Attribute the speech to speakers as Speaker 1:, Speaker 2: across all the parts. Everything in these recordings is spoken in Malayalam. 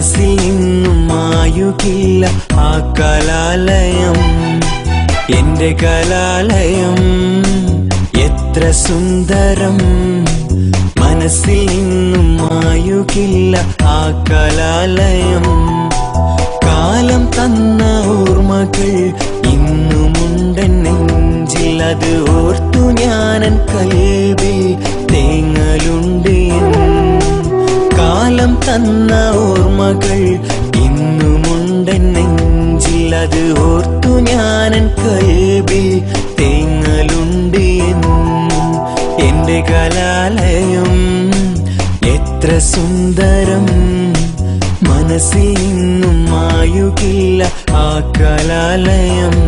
Speaker 1: മനസ്സിൽ നിന്നും മായുകില്ല ആ കലാലയം, എന്റെ കലാലയം. എത്ര സുന്ദരം, മനസ്സിൽ നിന്നും മായുകില്ല ആ കലാലയം. കാലം തന്ന ഓർമ്മകൾ ഇന്നുമുണ്ടൻ നെഞ്ചിൽ, അത് ഓർത്തു ഞാനൻ കൽവിൽ തേങ്ങലുണ്ട്. കാലം തന്ന ഓർമ്മകൾ ഇന്നുമുണ്ടൻ നെഞ്ചിൽ, അത് ഓർത്തു ഞാനൻ കൽവിൽ തേങ്ങലുണ്ട്. എന്റെ കലാലയം എത്ര സുന്ദരം, മനസ്സിൽ നിന്നും മായുകില്ല ആ കലാലയം.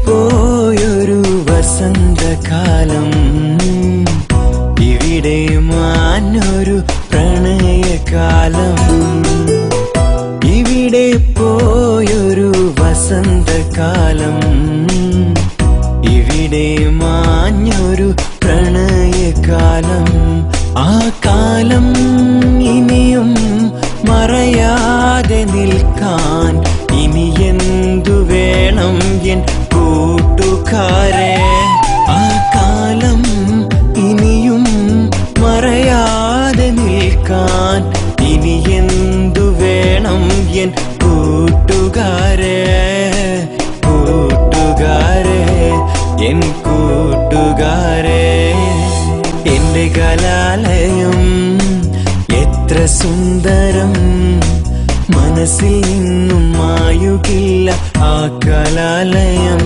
Speaker 1: പോയൊരു വസന്തകാലം, ഇവിടെ മാഞ്ഞൊരു പ്രണയകാലം. ഇവിടെ പോയൊരു വസന്തകാലം, ഇവിടെ മാഞ്ഞൊരു പ്രണയകാലം. ആ കാലം ഇനിയും മറയാതെ നിൽക്കാൻ ഇനി എന്തു വേണം എൻ കൂട്ടുകാരെ? ആ കാലം ഇനിയും മറയാതെ നിൽക്കാൻ ഇനി എന്തു വേണം എൻ കൂട്ടുകാരെ? കൂട്ടുകാരെ, എൻ കൂട്ടുകാരെ. എന്റെ കലാലയം എത്ര സുന്ദരം, മനസ്സിൽ നിന്നും മായുകില്ല ആ കലാലയം.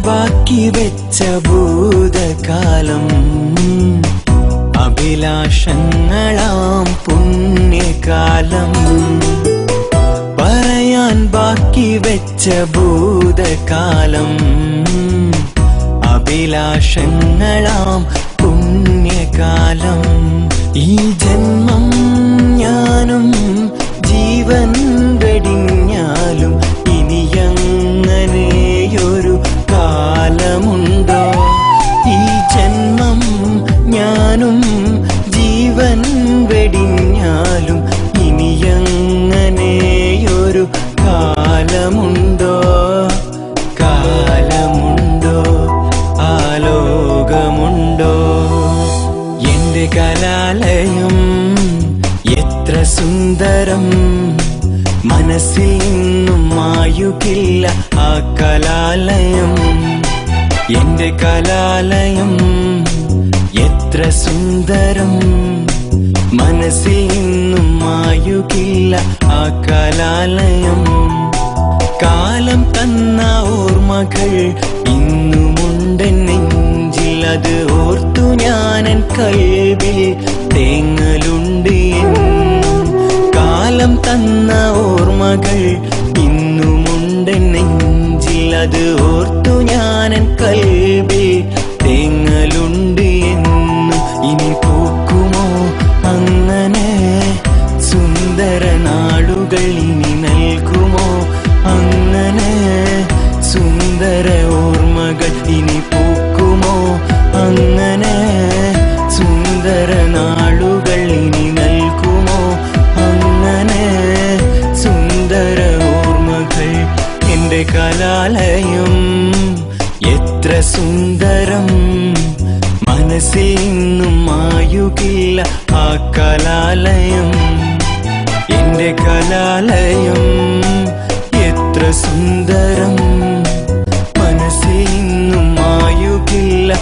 Speaker 1: ബാക്കി വെച്ച ഭൂതകാലം, അഭിലാഷങ്ങളാം പുണ്യകാലം. പറയാൻ ബാക്കി വെച്ച ഭൂതകാലം, അഭിലാഷങ്ങളാം പുണ്യകാലം. ഈ ജന്മം ഞാനും ജീവൻ വെടിഞ്ഞാലും ഇനിയങ്ങനെയൊരു കാലമുണ്ടോ? ഈ ജന്മം ഞാനും ജീവൻ വെടിഞ്ഞാലും ഇനിയങ്ങനെയൊരു കാലമുണ്ടോ? കാലമുണ്ടോ? ആലോകമുണ്ടോ? എന്റെ കലാലയം എത്ര സുന്ദരം, മനസ്സിൽ നിന്നും മായുകില്ല ആ കലാലയം. എന്റെ കലാലയം എത്ര സുന്ദരം, മനസ്സിൽ നിന്നും മായുകില്ല ആ കലാലയം. കാലം തന്ന ഓർമ്മകൾ ഇന്നുമുണ്ടൻ നെഞ്ചിൽ, അത് ഓർത്തു ഞാനൻ കൽവിൽ തേങ്ങലുണ്ട്. കാലം തന്ന ഓർമ്മകൾ ഇന്നുമുണ്ട് നെഞ്ചിൽ, അത് ഓർത്തു ഞാനൻ കൽബിൽ തേങ്ങലുണ്ട് എന്നും. ഇനി പൂക്കുമോ അങ്ങനെ സുന്ദര നാളുകൾ, ഇനി നൽകുമോ അങ്ങനെ സുന്ദര ഓർമ്മകൾ, ഇനി പൂക്കുമോ അങ്ങനെ സുന്ദര നാളുകൾ, ഇനി നൽകുമോ അങ്ങനെ സുന്ദര ഓർമ്മകൾ. എന്റെ കലാലയം എത്ര സുന്ദരം, മനസ്സിൽ നിന്നും മായുകില്ല ആ കലാലയം. എന്റെ കലാലയം എത്ര സുന്ദരം, മനസ്സിൽ നിന്നും മായുകില്ല